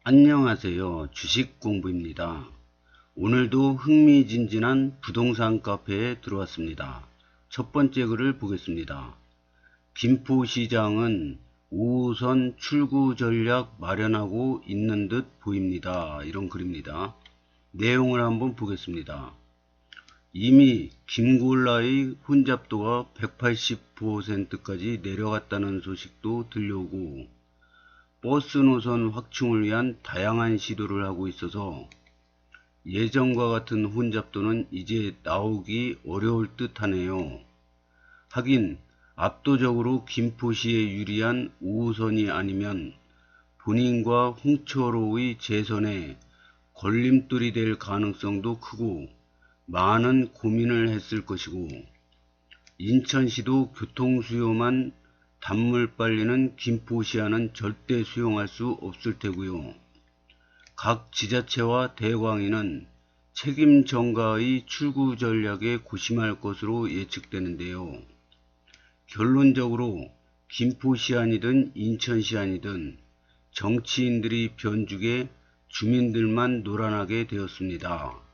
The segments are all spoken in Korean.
안녕하세요. 주식공부입니다. 오늘도 흥미진진한 부동산 카페에 들어왔습니다. 첫 번째 글을 보겠습니다. 김포시장은 5호선 출구 전략 마련하고 있는 듯 보입니다. 이런 글입니다. 내용을 한번 보겠습니다. 이미 김골라의 혼잡도가 180%까지 내려갔다는 소식도 들려오고 버스 노선 확충을 위한 다양한 시도를 하고 있어서 예전과 같은 혼잡도는 이제 나오기 어려울 듯 하네요. 하긴 압도적으로 김포시에 유리한 5호선이 아니면 본인과 홍철호의 재선에 걸림돌이 될 가능성도 크고 많은 고민을 했을 것이고, 인천시도 교통수요만 단물 빨리는 김포시와는 절대 수용할 수 없을 테고요. 각 지자체와 대광위는 책임 전가의 출구 전략에 고심할 것으로 예측되는데요. 결론적으로 김포시안이든 인천시안이든 정치인들이 변죽에 주민들만 놀아나게 되었습니다.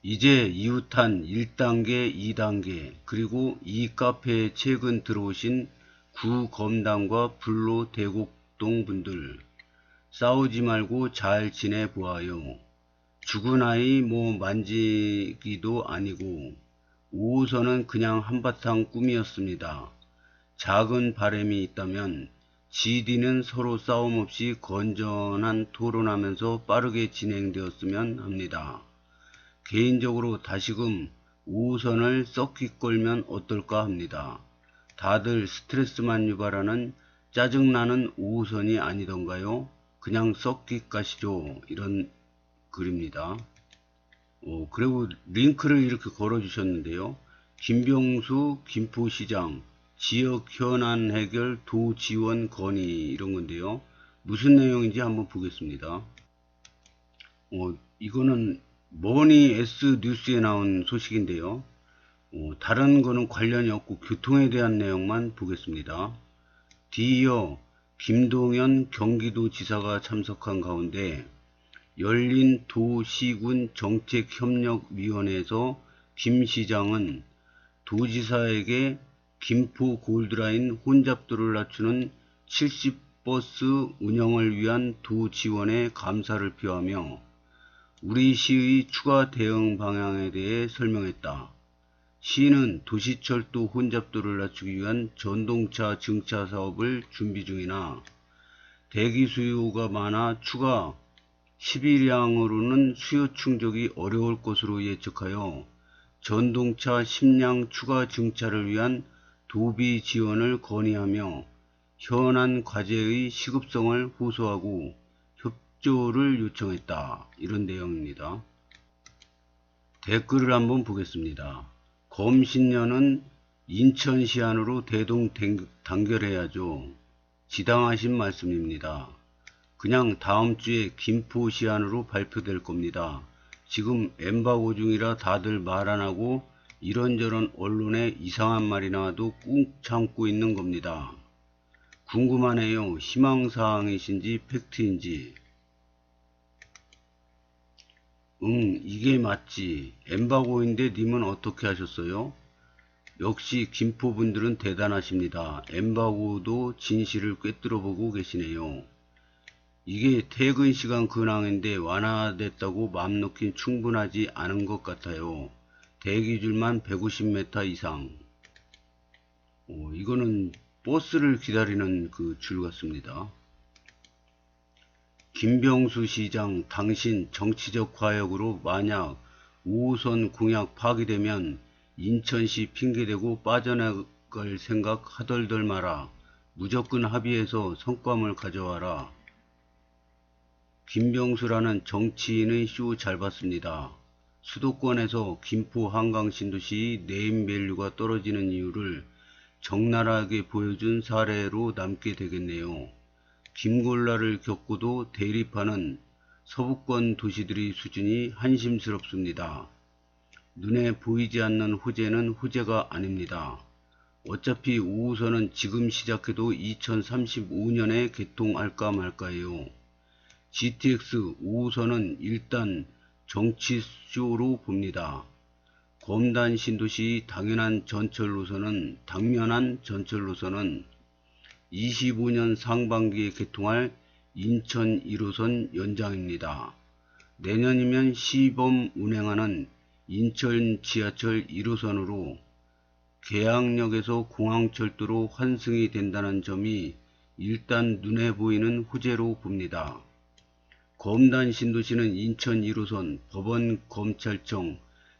이제 이웃한 1단계, 2단계, 그리고 이 카페에 최근 들어오신 구검단과 불로 대곡동 분들, 싸우지 말고 잘 지내보아요. 죽은 아이 만지기도 아니고 5호선은 그냥 한바탕 꿈이었습니다. 작은 바람이 있다면 GD는 서로 싸움 없이 건전한 토론하면서 빠르게 진행되었으면 합니다. 개인적으로 다시금 5호선을 썩기 끌면 어떨까 합니다. 다들 스트레스만 유발하는 짜증나는 5호선이 아니던가요? 그냥 썩기 가시죠. 이런 글입니다. 그리고 링크를 이렇게 걸어 주셨는데요. 김병수 김포시장 지역 현안 해결 도 지원 건의, 이런 건데요. 무슨 내용인지 한번 보겠습니다. 이거는 머니 S 뉴스에 나온 소식인데요. 다른 거는 관련이 없고 교통에 대한 내용만 보겠습니다. 뒤이어 김동연 경기도지사가 참석한 가운데 열린 도시군 정책협력위원회에서 김 시장은 도지사에게 김포 골드라인 혼잡도를 낮추는 70버스 운영을 위한 도 지원에 감사를 표하며 우리 시의 추가 대응 방향에 대해 설명했다. 시는 도시철도 혼잡도를 낮추기 위한 전동차 증차 사업을 준비 중이나 대기 수요가 많아 추가 11량으로는 수요 충족이 어려울 것으로 예측하여 전동차 10량 추가 증차를 위한 도비 지원을 건의하며 현안 과제의 시급성을 호소하고 협조를 요청했다. 이런 내용입니다. 댓글을 한번 보겠습니다. 검신년은 인천시 안으로 대동 단결해야죠. 지당하신 말씀입니다. 그냥 다음 주에 김포시 안으로 발표될 겁니다. 지금 엠바고 중이라 다들 말 안 하고 이런저런 언론에 이상한 말이 나와도 꾹 참고 있는 겁니다. 궁금하네요. 희망사항이신지 팩트인지. 이게 맞지. 엠바고인데 님은 어떻게 하셨어요? 역시 김포분들은 대단하십니다. 엠바고도 진실을 꿰뚫어보고 계시네요. 이게 퇴근 시간 근황인데 완화됐다고 맘 놓긴 충분하지 않은 것 같아요. 대기줄만 150m 이상. 이거는 버스를 기다리는 그 줄 같습니다. 김병수 시장, 당신 정치적 과욕으로 만약 5호선 공약 파기되면 인천시 핑계대고 빠져나갈 생각 하덜덜 마라. 무조건 합의해서 성과물 가져와라. 김병수라는 정치인의 쇼 잘 봤습니다. 수도권에서 김포 한강 신도시 네임밸류가 떨어지는 이유를 적나라하게 보여준 사례로 남게 되겠네요. 김골라를 겪고도 대립하는 서부권 도시들의 수준이 한심스럽습니다. 눈에 보이지 않는 호재는 호재가 아닙니다. 어차피 5호선은 지금 시작해도 2035년에 개통할까 말까예요. GTX 5호선은 일단 정치쇼로 봅니다. 검단 신도시 당면한 전철 노선은 25년 상반기에 개통할 인천 1호선 연장입니다. 내년이면 시범 운행하는 인천 지하철 1호선으로 계양역에서 공항철도로 환승이 된다는 점이 일단 눈에 보이는 호재로 봅니다. 검단 신도시는 인천 1호선, 법원, 검찰청,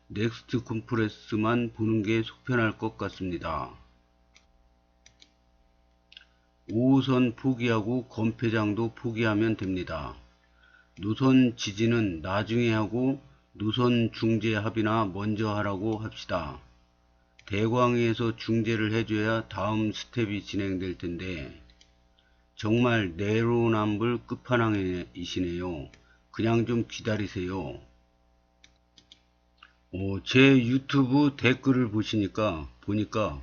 넥스트 컴프레스만 보는 게 속편할 것 같습니다. 5호선 포기하고 검폐장도 포기하면 됩니다. 노선 지지는 나중에 하고 노선 중재 합의나 먼저 하라고 합시다. 대광위에서 중재를 해줘야 다음 스텝이 진행될 텐데 정말 내로남불 끝판왕이시네요. 그냥 좀 기다리세요. 제 유튜브 댓글을 보니까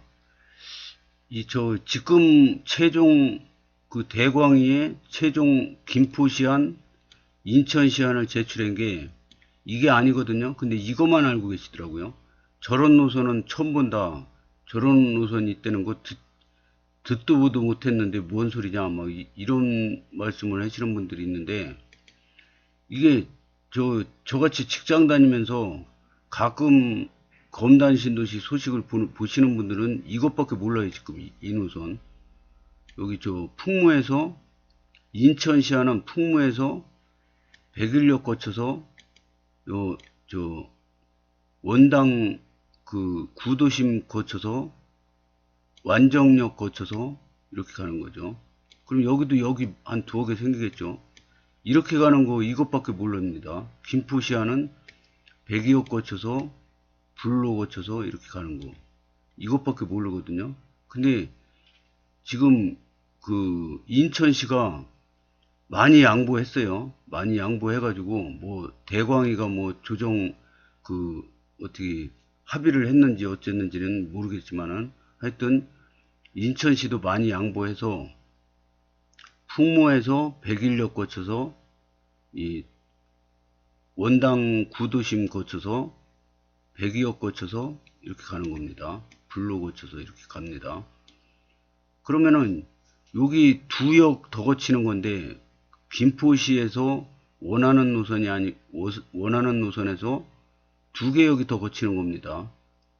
지금 최종 대광위에 최종 김포시안, 인천시안을 제출한 게 이게 아니거든요. 근데 이것만 알고 계시더라고요. 저런 노선은 처음 본다. 저런 노선이 있다는 거 듣도 보도 못했는데 뭔 소리냐 막 이런 말씀을 하시는 분들이 있는데, 이게 저같이 직장 다니면서 가끔 검단 신도시 소식을 보시는 분들은 이것밖에 몰라요. 지금 이 노선 여기 풍무에서 인천시안은 풍무에서 백일역 거쳐서 원당 구도심 거쳐서 완정역 거쳐서 이렇게 가는 거죠. 그럼 여기도 여기 한 두어 개 생기겠죠. 이렇게 가는 거 이것밖에 모릅니다. 김포시안은 백이역 거쳐서 불로 거쳐서 이렇게 가는 거 이것밖에 모르거든요. 근데 지금 인천시가 많이 양보했어요. 많이 양보해가지고 뭐 대광이가 뭐 조정 어떻게 합의를 했는지 어쨌는지는 모르겠지만은 하여튼 인천시도 많이 양보해서 풍무에서 백일역 거쳐서 이 원당 구도심 거쳐서 백이역 거쳐서 이렇게 가는 겁니다. 불로 거쳐서 이렇게 갑니다. 그러면은 여기 두 역 더 거치는 건데 김포시에서 원하는 노선에서 두 개 역이 더 거치는 겁니다.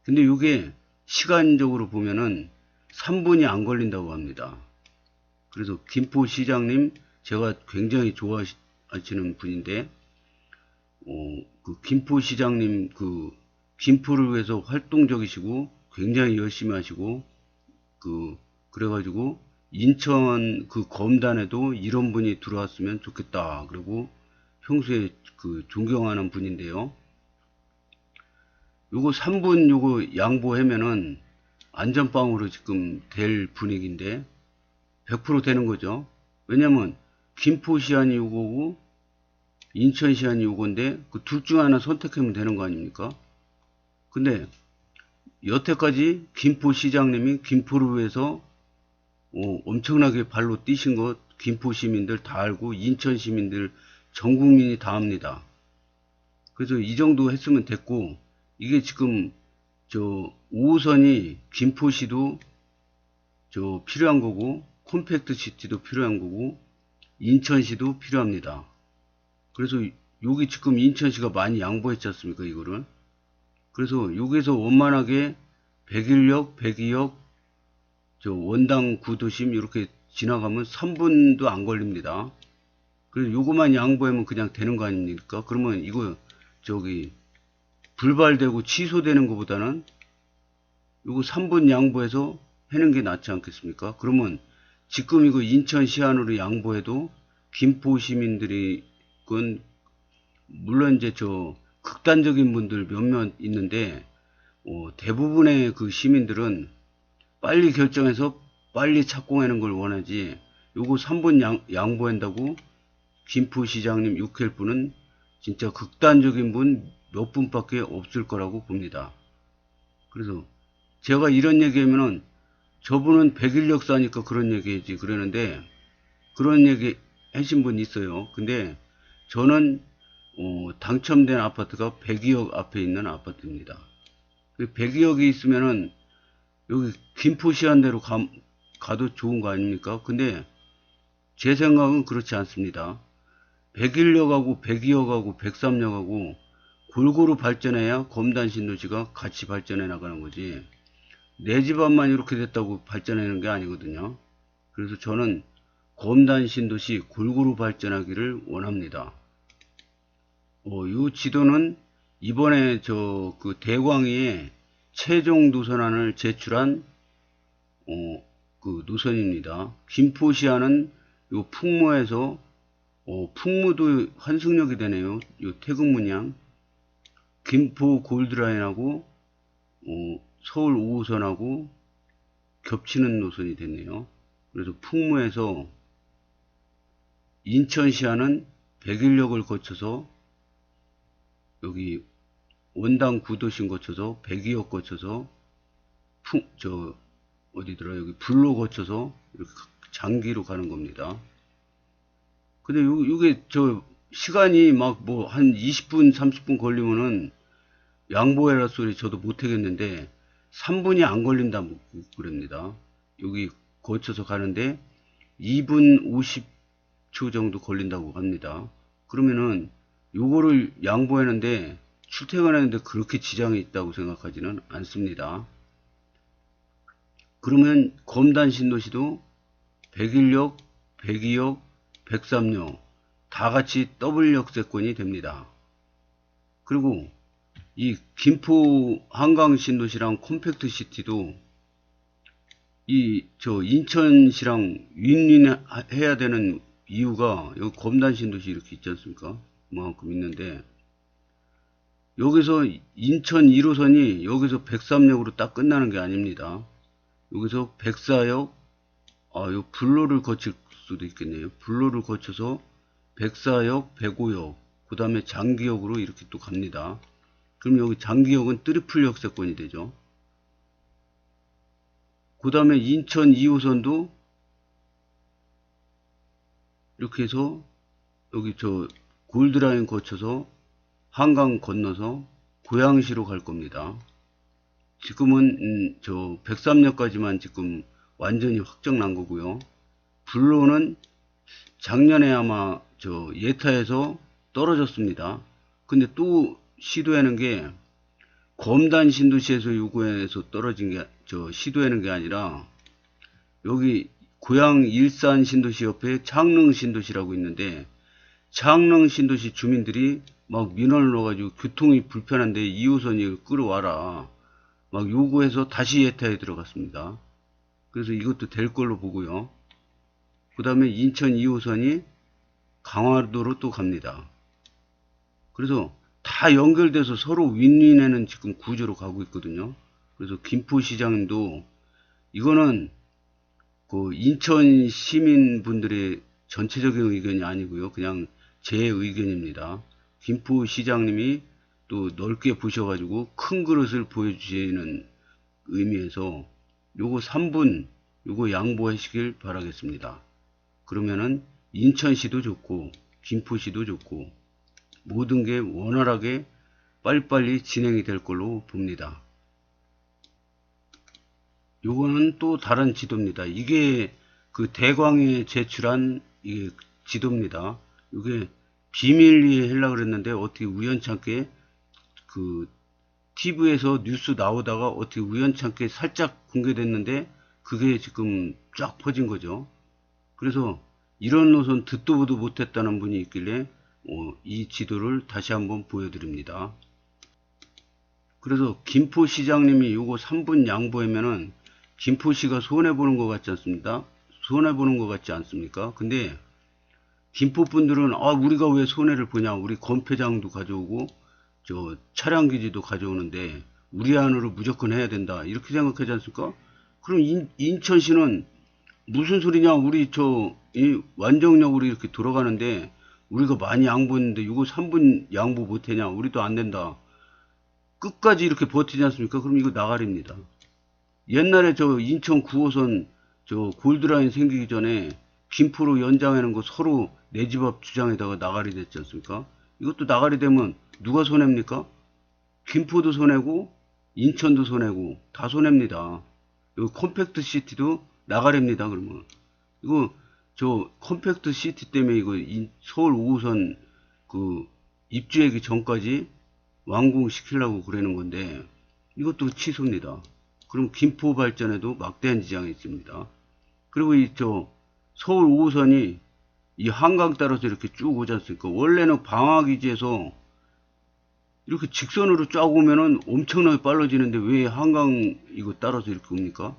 근데 이게 시간적으로 보면은 3분이 안 걸린다고 합니다. 그래서 김포시장님 제가 굉장히 좋아하시는 분인데 김포시장님 김포를 위해서 활동적이시고 굉장히 열심히 하시고 그래가지고 인천 검단에도 이런 분이 들어왔으면 좋겠다. 그리고 평소에 존경하는 분인데요. 요거 3분 요거 양보하면은 안전빵으로 지금 될 분위기인데 100% 되는 거죠. 왜냐면 김포시안이 요거고 인천시안이 요건데 둘 중 하나 선택하면 되는 거 아닙니까? 근데 여태까지 김포시장님이 김포를 위해서 엄청나게 발로 뛰신 것 김포 시민들 다 알고 인천 시민들 전 국민이 다 압니다. 그래서 이 정도 했으면 됐고, 이게 지금 5호선이 김포시도 필요한 거고 콤팩트 시티도 필요한 거고 인천시도 필요합니다. 그래서 여기 지금 인천시가 많이 양보했지 않습니까, 이거를. 그래서 여기서 원만하게 백일역, 백이역, 원당 구도심 이렇게 지나가면 3분도 안 걸립니다. 그래서 요거만 양보하면 그냥 되는 거 아닙니까? 그러면 이거 불발되고 취소되는 것보다는 요거 3분 양보해서 하는 게 낫지 않겠습니까? 그러면 지금 이거 인천시안으로 양보해도 김포 시민들이 물론 이제 극단적인 분들 몇몇 있는데 대부분의 시민들은 빨리 결정해서 빨리 착공하는 걸 원하지, 요거 3분 양보한다고 김포시장님 욕할 분은 진짜 극단적인 분 몇 분밖에 없을 거라고 봅니다. 그래서 제가 이런 얘기하면은 저분은 100일 역사니까 그런 얘기지 그러는데, 그런 얘기 하신 분 있어요. 근데 저는 당첨된 아파트가 102억 앞에 있는 아파트입니다. 102억이 있으면은 여기 김포시안대로 가도 좋은 거 아닙니까? 근데 제 생각은 그렇지 않습니다. 101역하고 102역하고 103역하고 골고루 발전해야 검단 신도시가 같이 발전해 나가는 거지, 내 집안만 이렇게 됐다고 발전하는 게 아니거든요. 그래서 저는 검단 신도시 골고루 발전하기를 원합니다. 이 지도는 이번에 그 대광위에 최종 노선안을 제출한 그 노선입니다. 김포시안은 요 풍무에서 풍무도 환승역이 되네요. 요 태극문양 김포 골드라인하고 서울 5호선하고 겹치는 노선이 됐네요. 그래서 풍무에서 인천시안은 백일역을 거쳐서 여기 원당 구도심 거쳐서 102역 거쳐서 어디더라, 여기 불로 거쳐서 이렇게 장기로 가는 겁니다. 근데 이게 시간이 막 뭐 한 20분 30분 걸리면은 양보해라 소리 저도 못 하겠는데 3분이 안 걸린다 그럽니다. 여기 거쳐서 가는데 2분 50초 정도 걸린다고 합니다. 그러면은 요거를 양보하는데 출퇴근하는데 그렇게 지장이 있다고 생각하지는 않습니다. 그러면 검단 신도시도 101역, 102역, 103역 다 같이 더블 역세권이 됩니다. 그리고 이 김포 한강 신도시랑 컴팩트 시티도 인천시랑 윈윈해야 되는 이유가 여기 검단 신도시 이렇게 있지 않습니까? 그만큼 있는데 여기서 인천 1호선이 여기서 103역으로 딱 끝나는 게 아닙니다. 여기서 104역, 요 불로를 거칠 수도 있겠네요. 불로를 거쳐서 104역, 105역, 그 다음에 장기역으로 이렇게 또 갑니다. 그럼 여기 장기역은 트리플 역세권이 되죠. 그 다음에 인천 2호선도 이렇게 해서 여기 골드라인 거쳐서 한강 건너서 고양시로 갈 겁니다. 지금은 103역까지만 지금 완전히 확정 난 거고요. 불로는 작년에 아마 예타에서 떨어졌습니다. 근데 또 시도하는 게 검단 신도시에서 요구해서 떨어진 게 시도하는 게 아니라 여기 고양 일산 신도시 옆에 창릉 신도시라고 있는데 창릉 신도시 주민들이 막 민원을 넣어가지고 교통이 불편한데 2호선을 끌어와라 막 요구해서 다시 예타에 들어갔습니다. 그래서 이것도 될 걸로 보고요. 그 다음에 인천 2호선이 강화도로 또 갑니다. 그래서 다 연결돼서 서로 윈윈하는 지금 구조로 가고 있거든요. 그래서 김포시장도 이거는 그 인천 시민분들의 전체적인 의견이 아니고요. 그냥 제 의견입니다. 김포시장님이 또 넓게 보셔가지고 큰 그릇을 보여주시는 의미에서 요거 3분 요거 양보하시길 바라겠습니다. 그러면은 인천시도 좋고 김포시도 좋고 모든 게 원활하게 빨리빨리 진행이 될 걸로 봅니다. 요거는 또 다른 지도입니다. 이게 그 대광에 제출한 이게 지도입니다. 이게 비밀리에 하려고 그랬는데 어떻게 우연찮게 그 TV에서 뉴스 나오다가 어떻게 우연찮게 살짝 공개됐는데 그게 지금 쫙 퍼진 거죠. 그래서 이런 노선 듣도 보도 못했다는 분이 있길래 이 지도를 다시 한번 보여드립니다. 그래서 김포시장님이 요거 3분 양보하면은 김포시가 손해보는 것 같지 않습니까? 손해보는 것 같지 않습니까? 근데 김포분들은 우리가 왜 손해를 보냐, 우리 건폐장도 가져오고 차량기지도 가져오는데 우리 안으로 무조건 해야 된다 이렇게 생각하지 않습니까? 그럼 인천시는 무슨 소리냐, 우리 이 완정역으로 이렇게 돌아가는데 우리가 많이 양보했는데 이거 3분 양보 못하냐, 우리도 안 된다, 끝까지 이렇게 버티지 않습니까? 그럼 이거 나가리입니다. 옛날에 저 인천 9호선 저 골드라인 생기기 전에 김포로 연장하는 거 서로 내 집 앞 주장에다가 나가리 됐지 않습니까? 이것도 나가리 되면 누가 손해입니까? 김포도 손해고 인천도 손해고 다 손해입니다. 여기 컴팩트 시티도 나가리입니다. 그러면 이거 저 컴팩트 시티 때문에 이거 서울 5호선 그 입주하기 전까지 완공시키려고 그러는 건데 이것도 취소입니다. 그럼 김포 발전에도 막대한 지장이 있습니다. 그리고 이 저 서울 5호선이 이 한강 따라서 이렇게 쭉 오지 않습니까? 원래는 방화기지에서 이렇게 직선으로 쫙 오면은 엄청나게 빨라지는데 왜 한강 이거 따라서 이렇게 옵니까?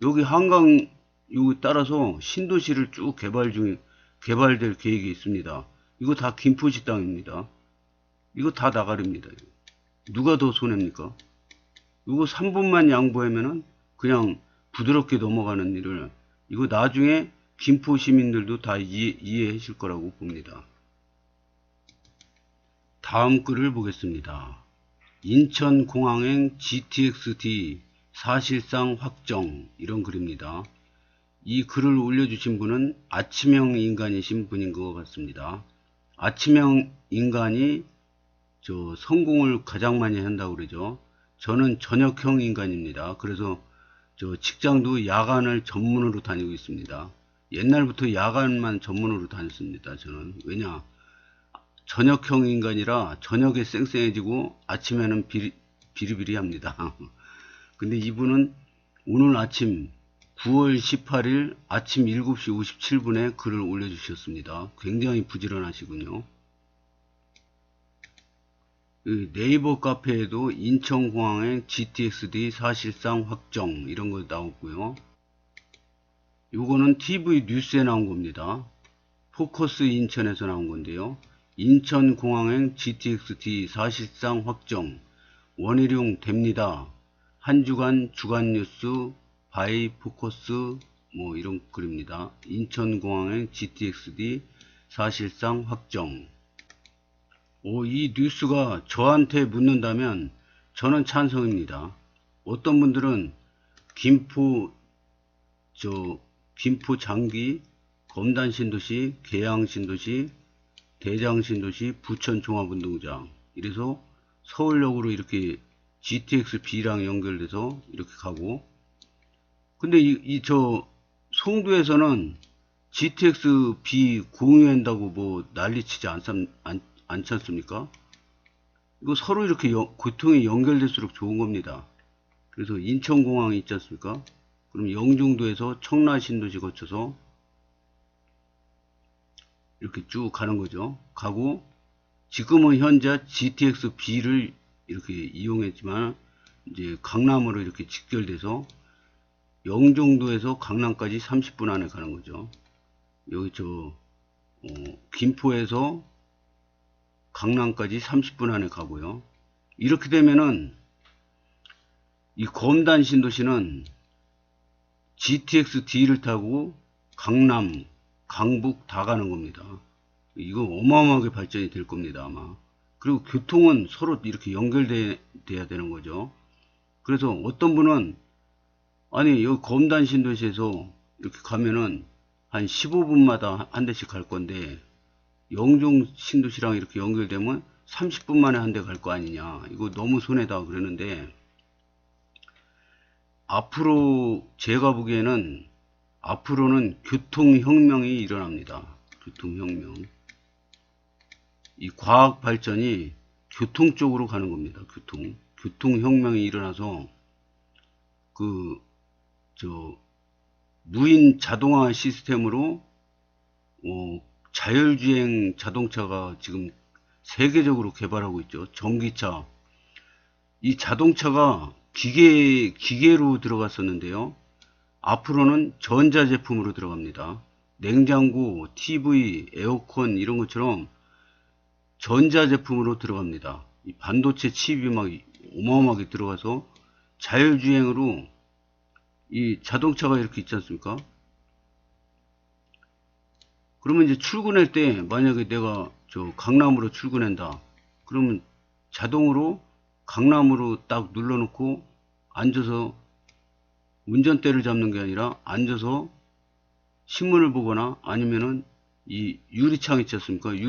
여기 한강 이거 따라서 신도시를 쭉 개발될 계획이 있습니다. 이거 다 김포시 땅입니다. 이거 다 나가립니다. 누가 더 손해입니까? 이거 3분만 양보하면은 그냥 부드럽게 넘어가는 일을 이거 나중에 김포 시민들도 다 이해하실 거라고 봅니다. 다음 글을 보겠습니다. 인천공항행 GTX-D 사실상 확정 이런 글입니다. 이 글을 올려주신 분은 아침형 인간이신 분인 것 같습니다. 아침형 인간이 저 성공을 가장 많이 한다고 그러죠. 저는 저녁형 인간입니다. 그래서 저 직장도 야간을 전문으로 다니고 있습니다. 옛날부터 야간만 전문으로 다녔습니다. 저는 왜냐 저녁형 인간이라 저녁에 쌩쌩해지고 아침에는 비리비리합니다. 근데 이분은 오늘 아침 9월 18일 아침 7시 57분에 글을 올려주셨습니다. 굉장히 부지런하시군요. 네이버 카페에도 인천공항행 GTX-D 사실상 확정 이런 거 나왔고요. 요거는 TV 뉴스에 나온 겁니다. 포커스 인천에서 나온 건데요. 인천공항행 GTX-D 사실상 확정 원희룡 됩니다. 한 주간 주간 뉴스 바이 포커스 뭐 이런 글입니다. 인천공항행 GTX-D 사실상 확정. 이 뉴스가 저한테 묻는다면 저는 찬성입니다. 어떤 분들은 김포 장기, 검단 신도시, 계양 신도시, 대장 신도시, 부천 종합운동장 이래서 서울역으로 이렇게 GTX B랑 연결돼서 이렇게 가고, 근데 저 송도에서는 GTX B 공유한다고 뭐 난리치지 않지 않습니까? 이거 서로 이렇게 교통이 연결될수록 좋은 겁니다. 그래서 인천공항이 있지 않습니까? 그럼 영종도에서 청라신도시 거쳐서 이렇게 쭉 가는 거죠. 가고 지금은 현재 GTX B를 이렇게 이용했지만 이제 강남으로 이렇게 직결돼서 영종도에서 강남까지 30분 안에 가는 거죠. 여기 김포에서 강남까지 30분 안에 가고요. 이렇게 되면은 이 검단 신도시는 GTX D를 타고 강남, 강북 다 가는 겁니다. 이거 어마어마하게 발전이 될 겁니다, 아마. 그리고 교통은 서로 이렇게 연결돼야 되는 거죠. 그래서 어떤 분은 아니 여기 검단 신도시에서 이렇게 가면은 한 15분마다 한 대씩 갈 건데 영종 신도시랑 이렇게 연결되면 30분 만에 한 대 갈 거 아니냐, 이거 너무 손해다 그러는데, 앞으로 제가 보기에는 앞으로는 교통혁명이 일어납니다. 교통혁명. 이 과학 발전이 교통 쪽으로 가는 겁니다. 교통혁명이 일어나서 무인 자동화 시스템으로 자율주행 자동차가 지금 세계적으로 개발하고 있죠. 전기차. 이 자동차가 기계로 들어갔었는데요. 앞으로는 전자제품으로 들어갑니다. 냉장고, TV, 에어컨 이런 것처럼 전자제품으로 들어갑니다. 이 반도체 칩이 막 어마어마하게 들어가서 자율주행으로 이 자동차가 이렇게 있지 않습니까? 그러면 이제 출근할 때 만약에 내가 강남으로 출근한다. 그러면 자동으로 강남으로 딱 눌러놓고 앉아서 운전대를 잡는 게 아니라 앉아서 신문을 보거나 아니면은 이 유리창 있지 않습니까?